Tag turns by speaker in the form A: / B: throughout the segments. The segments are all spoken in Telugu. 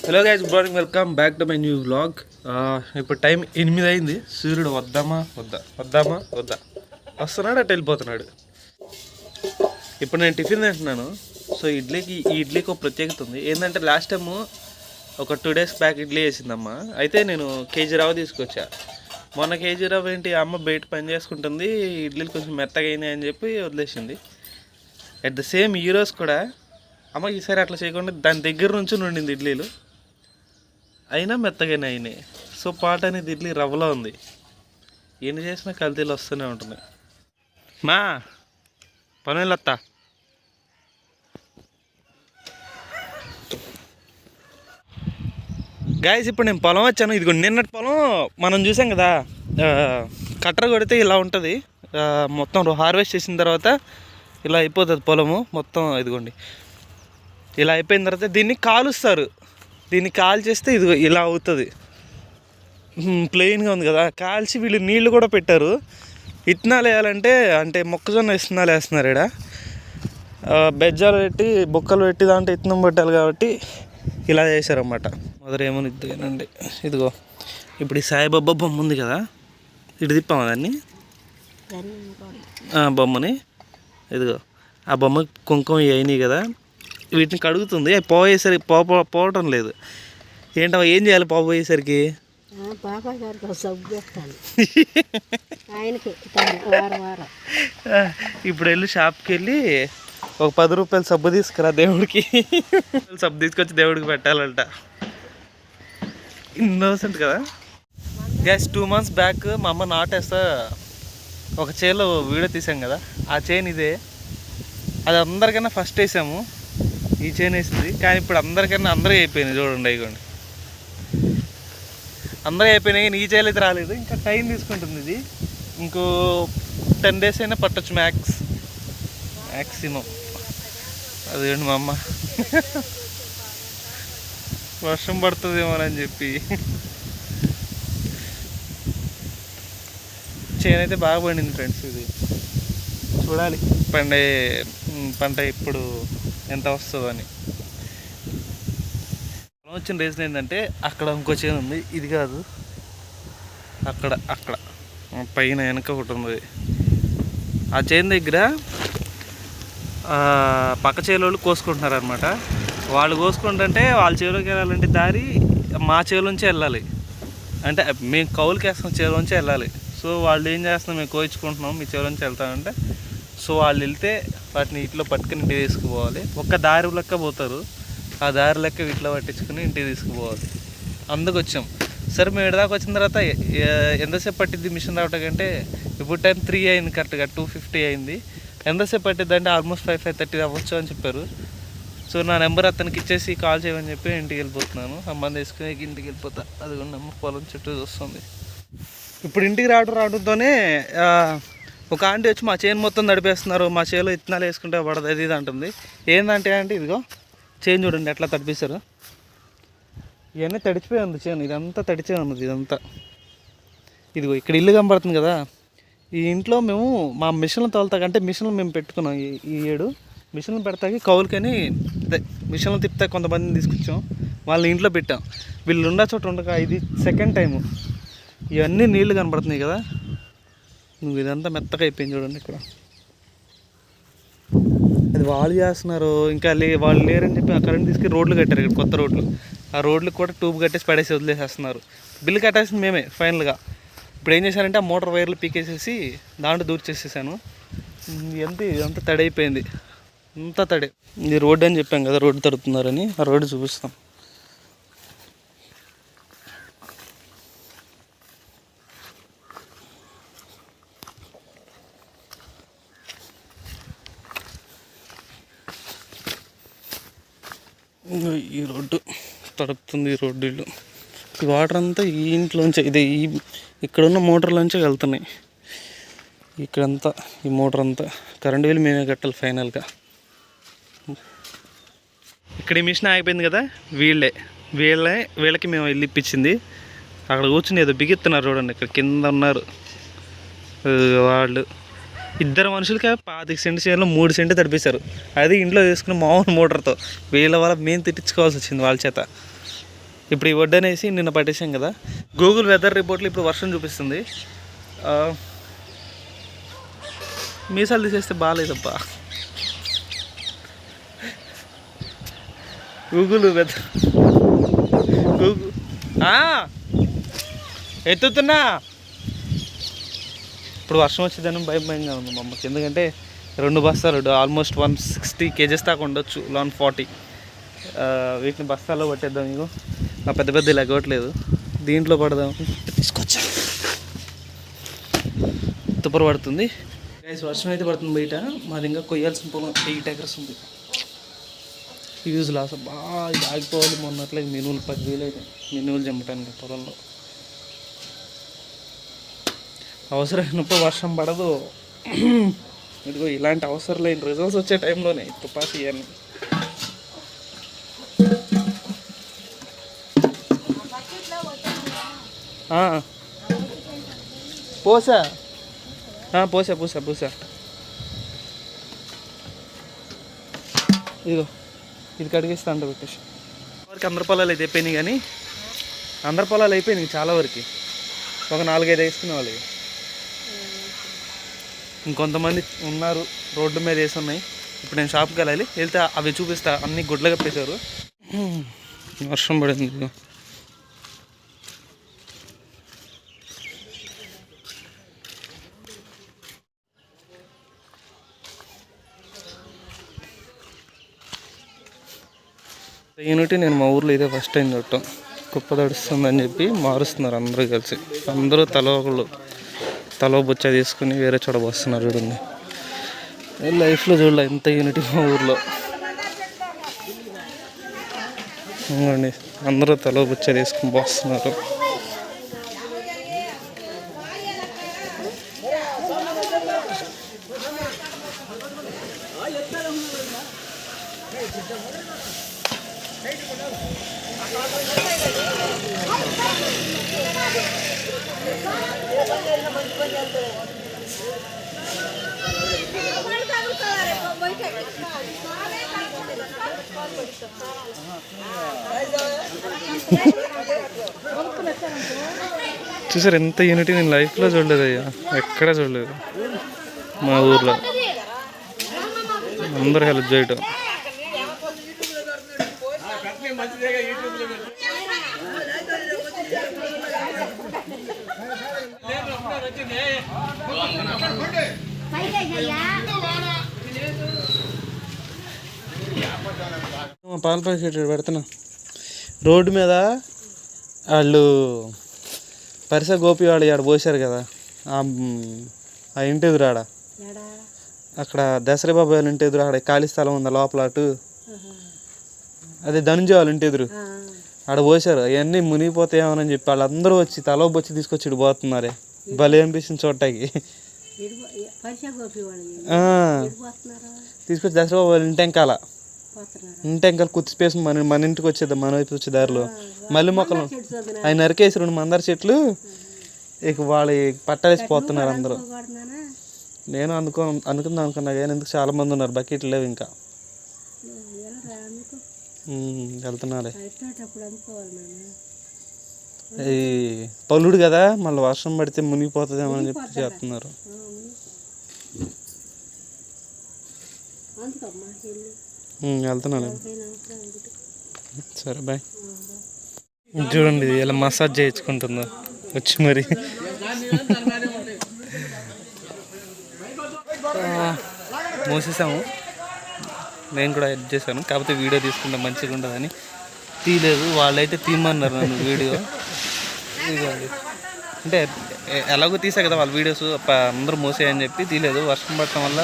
A: Hello guys, good morning, welcome back to my new vlog. ఇప్పుడు టైం 8 అయింది. సూర్యుడు వద్దామా వద్దా వస్తున్నాడు, అటు వెళ్ళిపోతున్నాడు. ఇప్పుడు నేను టిఫిన్ తింటున్నాను. సో ఈ ఇడ్లీకి ఒక ప్రత్యేకత ఉంది. ఏంటంటే లాస్ట్ టైము ఒక 2 days బ్యాక్ ఇడ్లీ వేసిందమ్మా. అయితే నేను కేజీ రవ్వ తీసుకొచ్చా. మొన్న కేజీ రవ్వ ఏంటి, అమ్మ బయట పని చేసుకుంటుంది, ఇడ్లీలు కొంచెం మెత్తగా అయినాయి అని చెప్పి వదిలేసింది. అట్ ద సేమ్ ఈరోజు కూడా అమ్మ ఈసారి అట్లా చేయకుండా దాని దగ్గర నుంచి నుండింది ఇడ్లీలు, అయినా మెత్తగానే అయినాయి. సో పాట అనేది ఇడ్లీ రవ్వలో ఉంది. ఎన్ని చేసినా కల్తీలు వస్తూనే ఉంటున్నాయి. మా పనులత్తా గాయస్, ఇప్పుడు నేను పొలం వచ్చాను. ఇదిగో నిన్నటి పొలం మనం చూసాం కదా, కట్టర్ కొడితే ఇలా ఉంటుంది. మొత్తం హార్వెస్ట్ చేసిన తర్వాత ఇలా అయిపోతుంది పొలము మొత్తం. ఇదిగోండి, ఇలా అయిపోయిన తర్వాత దీన్ని కాలుస్తారు. దీన్ని కాల్చేస్తే ఇది ఇలా అవుతుంది. ప్లెయిన్గా ఉంది కదా, కాల్చి వీళ్ళు నీళ్ళు కూడా పెట్టారు. విత్తనాలు వేయాలంటే అంటే మొక్కజొన్న విత్తనాలు వేస్తున్నారు ఇక్కడ. బెజ్జాలు పెట్టి బొక్కలు పెట్టి దాంట్లో విత్తనం పెట్టాలి కాబట్టి ఇలా చేశారన్నమాట. మొదలు ఏమని ఇద్దానండి, ఇదిగో ఇప్పుడు ఈ సాయిబాబా బొమ్మ ఉంది కదా, ఇటు తిప్పాము దాన్ని బొమ్మని. ఇదిగో ఆ బొమ్మకి కుంకుమ అయినాయి కదా, వీటిని కడుగుతుంది. అవి పోయేసరికి పోవటం లేదు. ఏంటో ఏం చేయాలి పోయేసరికి? ఇప్పుడు వెళ్ళి షాప్కి వెళ్ళి ఒక 10 రూపాయలు సబ్బు తీసుకురా, దేవుడికి సబ్బు తీసుకొచ్చి దేవుడికి పెట్టాలంట. ఇన్నోసెంట్ కదా. గ్యాస్ 2 months బ్యాక్ మా అమ్మ నాటేస్తా ఒక చేలో వీడియో తీసాం కదా, ఆ చైన్ ఇదే. అది అందరికన్నా ఫస్ట్ వేసాము, ఈ చైన్ వేసింది. కానీ ఇప్పుడు అందరికన్నా అందరూ అయిపోయినాయి. చూడండి, అయిపోండి, అందరూ అయిపోయినాయి. కానీ ఈ చైన్ అయితే రాలేదు. ఇంకా టైం తీసుకుంటుంది ఇది. ఇంకో 10 days అయినా పట్టొచ్చు మ్యాక్సిమం. అదేంటి మా అమ్మ వర్షం పడుతుందేమోనని చెప్పి చైన్ అయితే బాగా పండింది ఫ్రెండ్స్. ఇది చూడాలి పంట ఇప్పుడు ఎంత వస్తుందో అని. వచ్చిన రీజన్ ఏంటంటే అక్కడ ఇంకో చైన్ ఉంది, ఇది కాదు, అక్కడ పైన వెనక ఒకటి ఉంది. ఆ చైన్ దగ్గర పక్క చేలోళ్ళు కోసుకుంటున్నారు అనమాట. వాళ్ళు కోసుకుంటుంటే వాళ్ళ చేలోకి వెళ్ళాలంటే దారి మా చేలోంచి వెళ్ళాలి. అంటే మేము కౌలుకి వేస్తాం, చేలోంచి వెళ్ళాలి. సో వాళ్ళు ఏం చేస్తున్నాం, మేము కోయించుకుంటున్నాం, మీ చేలోంచి వెళ్తామంటే, సో వాళ్ళు వెళ్తే వాటిని ఇంట్లో పట్టుకుని ఇంటికి తీసుకుపోవాలి. ఒక్క దారి లెక్క పోతారు, ఆ దారి లెక్క వీటిలో పట్టించుకుని ఇంటికి తీసుకుపోవాలి. అందుకు వచ్చాం. సరే, మేము ఇక్కడిదాకా వచ్చిన తర్వాత ఎంతసేపు పట్టిద్ది మిషన్ రావటంటే, ఇప్పుడు టైం 3 అయింది, కరెక్ట్గా 2:50 అయింది. ఎంతసేపు పట్టిద్ది అంటే ఆల్మోస్ట్ 5:30 అవ్వచ్చు అని చెప్పారు. సో నా నెంబర్ అతనికి ఇచ్చేసి కాల్ చేయమని చెప్పి ఇంటికి వెళ్ళిపోతున్నాను. అమ్మని తీసుకుని ఇంటికి వెళ్ళిపోతా. అది కూడా అమ్మ పొలం చుట్టూ చూస్తుంది. ఇప్పుడు ఇంటికి రావడంతోనే ఒక ఆంటీ వచ్చి మా చేను మొత్తం నడిపేస్తున్నారు, మా చేలో ఇత్తనాలు వేసుకుంటే పడదు అది ఇది అంటుంది. ఏంటంటే ఇదిగో చేను చూడండి ఎట్లా తడిపిస్తారు. ఇవన్నీ తడిచిపోయి ఉంది చేను, ఇదంతా తడిచే ఉన్నది ఇదంతా. ఇదిగో ఇక్కడ ఇల్లు కనబడుతుంది కదా, ఈ ఇంట్లో మేము మా మిషన్లు తోలుతాకంటే మిషన్లు మేము పెట్టుకున్నాం. ఈ 7 మిషన్లు పెడతాకి కౌలుకని మిషన్లు తిప్పుతా కొంతమందిని తీసుకొచ్చాం, వాళ్ళని ఇంట్లో పెట్టాం. వీళ్ళు ఉన్న చోట ఉండక ఇది సెకండ్ టైము. ఇవన్నీ నీళ్లు కనబడుతున్నాయి కదా, నువ్వు ఇదంతా మెత్తగా అయిపోయింది చూడండి. ఇక్కడ అది వాళ్ళు చేస్తున్నారు, ఇంకా వాళ్ళు లేరని చెప్పి ఆ కరెంట్ తీసుకుని రోడ్లు కట్టారు. ఇక్కడ కొత్త రోడ్లు, ఆ రోడ్లకు కూడా ట్యూబ్ కట్టేసి పడేసి వదిలేసేస్తున్నారు. బిల్లు కట్టేసింది మేమే ఫైనల్గా. ఇప్పుడు ఏం చేశానంటే ఆ మోటార్ వైర్లు పీకేసేసి దాంట్లో దూర్చేసేసాను. ఇదంతా తడి అయిపోయింది, అంతా తడి. ఇది రోడ్డు అని చెప్పాం కదా, రోడ్డు తడుపుతున్నారని. ఆ రోడ్డు చూపిస్తాం. ఈ రోడ్డు తడుపుతుంది, ఈ రోడ్డు ఇల్లు. ఈ వాటర్ అంతా ఈ ఇంట్లోంచి ఇక్కడున్న మోటార్లోంచి వెళ్తున్నాయి. ఇక్కడంతా ఈ మోటార్ అంతా కరెంటు బిల్లు మేమే కట్టాలి ఫైనల్గా. ఇక్కడ ఈ మిషన్ ఆగిపోయింది కదా, వీళ్ళకి మేము వెళ్ళి ఇప్పించింది. అక్కడ కూర్చుని ఏదో బిగిస్తున్నారు చూడండి, ఇక్కడ కింద ఉన్నారు వాళ్ళు. 2 మనుషులకి 25 సెంటు చేనులో 3 సెంటు తడిపేశారు. అది ఇంట్లో తీసుకుని మామూలు మోటార్తో. వీళ్ళ వల్ల మేము తిట్టించుకోవాల్సి వచ్చింది వాళ్ళ చేత. ఇప్పుడు ఈ వడ్డు అనేసి నిన్న పట్టేసాం కదా. గూగుల్ వెదర్ రిపోర్ట్లో ఇప్పుడు వర్షం చూపిస్తుంది. మీసాలు తీసేస్తే బాగాలేదబ్బా. గూగుల్ వెదర్ గూగుల్ ఎత్తుతున్నా. ఇప్పుడు వర్షం వచ్చేదని భయంగా ఉంది మా అమ్మకి. ఎందుకంటే 2 బస్తాలు ఆల్మోస్ట్ 160 kgs దాకా ఉండొచ్చు, 140. వీటిని బస్తాల్లో పట్టేద్దాం. ఇగో ఆ పెద్ద పెద్ద లెగవట్లేదు, దీంట్లో పడదాం తీసుకొచ్చా. తుప్పర పడుతుంది గైస్, వర్షం అయితే పడుతుంది బయట. మాది ఇంకా కొయ్యాల్సిన పొలం 8 acres ఉంది. యూజ్ లాస్ బాగా ఆగిపోవాలి. మొన్నట్లే మినువులు 10,000 అయినాయి మినువులు చెమ్మటానికి పొలంలో. అవసరమైనప్పుడు వర్షం పడదు. ఇదిగో ఇలాంటి అవసరం లేని రిజల్ట్స్ వచ్చే టైంలోనే తుపాకీ అని. పోసా పోసా పూసా పూసా. ఇదిగో ఇది కడిగేస్తా అంట పెట్టేసి. వరకు అందరి పొలాలు అయితే అయిపోయినాయి, కానీ అందరి పొలాలు అయిపోయినాయి చాలా వరకు. ఒక 4-5 వేసుకునే వాళ్ళు. ఇంకొంతమంది ఉన్నారు రోడ్డు మీద వేసి ఉన్నాయి. ఇప్పుడు నేను షాప్కి వెళ్ళాలి, వెళ్తే అవి చూపిస్తా. అన్నీ గుడ్లు కప్పేశారు. వర్షం పడింది. యూనిటీ నేను మా ఊర్లో ఇదే ఫస్ట్ టైం చూడటం. కుప్ప తడుస్తుందని చెప్పి మారుస్తున్నారు అందరూ కలిసి. అందరూ తలో బొచ్చ తీసుకుని వేరే చోట వస్తున్నారు. చూడండి, లైఫ్లో చూడలే ఇంత యూనిటీ మా ఊర్లో. అవునండి, అందరూ తలో బొచ్చ తీసుకుని వస్తున్నారు. చూసారు ఎంత యూనిటీ నేను లైఫ్లో చూడలేదు అయ్యా, ఎక్కడా చూడలేదు. మా ఊర్లో అందరూ హెల్ప్ చేయటం. పాల ప్యాకెట్ పెడుతున్నా రోడ్డు మీద. వాళ్ళు పరిసర గోపి వాళ్ళు ఆడ పోసారు కదా, ఆ ఇంటి ఎదురు ఆడ, అక్కడ దసరా బాబు వాళ్ళ ఇంటి ఎదురు ఆడ ఖాళీ స్థలం ఉందా లోపల, అటు అదే ధనుంజయ వాళ్ళ ఇంటి ఎదురు ఆడ పోసారు. అవన్నీ మునిగిపోతాయేమోనని చెప్పి వాళ్ళందరూ వచ్చి తలో బొచ్చి తీసుకొచ్చి ఇటు పోతున్నారే. భలే అనిపిస్తుంది చూడటానికి. తీసుకొచ్చి దసరా బాబు వాళ్ళ ఇంటెంకాల కుర్తిపేసి మన ఇంటికి వచ్చేద్దాం, మన వైపు వచ్చే దారిలో మళ్ళీ మొక్కలు ఆయన నరికేసి 2 మందార చెట్లు ఇక వాళ్ళు పట్టాలేసిపోతున్నారు అందరూ. నేను అనుకున్నా కానీ ఎందుకు చాలా మంది ఉన్నారు, బకెట్లు లేవు ఇంకా. వెళ్తున్నారే ఈ పల్లుడు కదా, మళ్ళీ వర్షం పడితే మునిగిపోతుందేమో అని చెప్పి చేస్తున్నారు. వెళ్తున్నాను, సరే బాయ్. చూడండి ఇలా మసాజ్ చేయించుకుంటుందో వచ్చి మరి. మోసేసాము, నేను కూడా ఎడ్ చేశాను. కాకపోతే వీడియో తీసుకుంటే మంచిగా ఉంటుందని తీయలేదు. వాళ్ళైతే తీయమన్నారు నన్ను వీడియో. ఇదిగోండి, అంటే ఎలాగో తీసా కదా వాళ్ళ వీడియోస్, అందరూ మోసేయని చెప్పి తీయలేదు. వర్షం పడటం వల్ల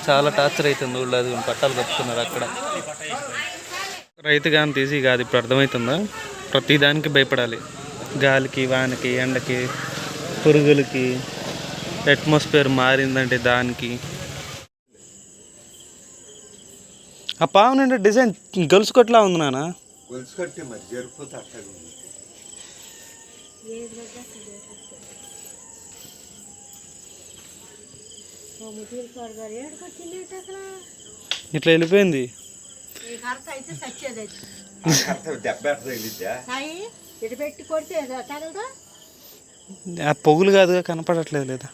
A: చాలా టార్చర్ అవుతుంది ఊళ్ళో. అది పట్టాలు కప్పుతున్నారు అక్కడ. రైతు కానీ తీసి కాదు, ఇప్పుడు అర్థమవుతుందా? ప్రతిదానికి భయపడాలి. గాలికి, వానకి, ఎండకి, పురుగులకి, అట్మాస్ఫియర్ మారిందంటే దానికి. ఆ పావునంటే డిజైన్ గొలుసు కొట్లా ఉంది నాన్న. ఇట్లా వెళ్ళిపోయింది.
B: సాయి ఇటు పెట్టి కొడితే తగలదా
A: ఆ పొగులు కాదుగా కనపడట్లేదు లేదా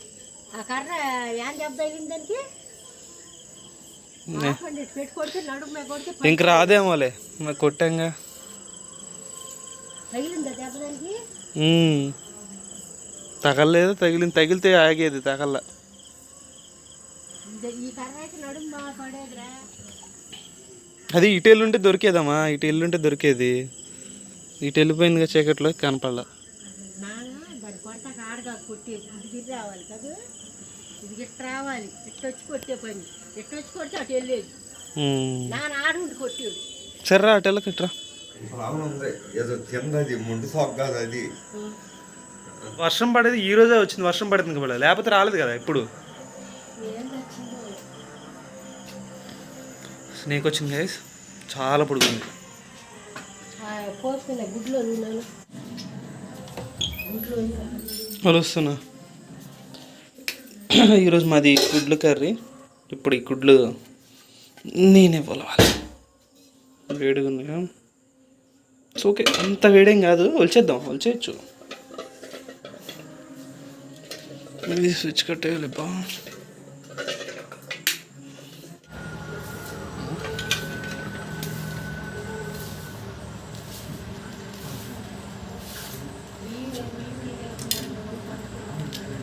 B: ఆ కర్ర ఏం దెబ్బ తగిలింది దానికి ఇటు పెట్టి కొడితే నడుము మీద కొడితే
A: ఇంక రాదేమోలే కొట్టంగా
B: తగిలిందా దెబ్బ దానికి
A: తగలలేదు తగిలితే ఆగేది తగల
B: ఈ కర్ర అయితే నడుము బాగా పడేదిరా
A: అది ఇటెల్లుంటే దొరికేదమ్మా ఇటెల్లుంటే దొరికేది ఇటు వెళ్ళిపోయిందిగా చీకట్లో కనపడలా
B: దాన్ని కొడతా ఆడగా కొట్టే ఇది రావాలి కదా ఇది ఇట్లా రావాలి ఇట్లా వచ్చి కొట్టే పని ఇట్లా వచ్చి కొడితే అటు వెళ్ళేది నాన్న ఆడుండి కొట్టేది
A: సర్రా అటు వెళ్ళకట్రా వర్షం పడేది ఈ రోజే వచ్చింది వర్షం పడుతుంది ఇంకా పడలేదు లేకపోతే రాలేదు కదా ఇప్పుడు స్నేక్ వచ్చింది గైస్ చాలా పొడుగుంది వస్తున్నా ఈరోజు మాది గుడ్లు కర్రీ ఇప్పుడు ఈ గుడ్లు నేనే పొలవాలి వేడిగా ఉన్నాయా ఓకే అంత వేడేం కాదు ఒలిచేయచ్చు ఇది స్విచ్ కట్టేయాలి బా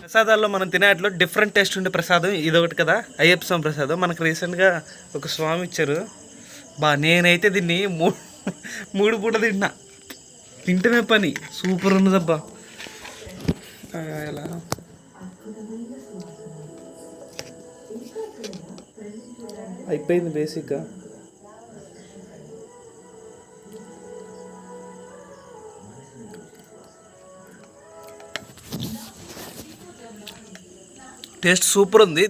A: ప్రసాదాల్లో మనం తినేట్లో డిఫరెంట్ టేస్ట్ ఉండే ప్రసాదం ఇదొకటి కదా అయ్యప్ప స్వామి ప్రసాదం మనకు రీసెంట్గా ఒక స్వామి ఇచ్చారు నేనైతే దీన్ని మూడు పూట తింటమే పని సూపర్ ఉన్నదబ్బా ఎలా అయిపోయింది బేసిక్గా టేస్ట్ సూపర్ ఉంది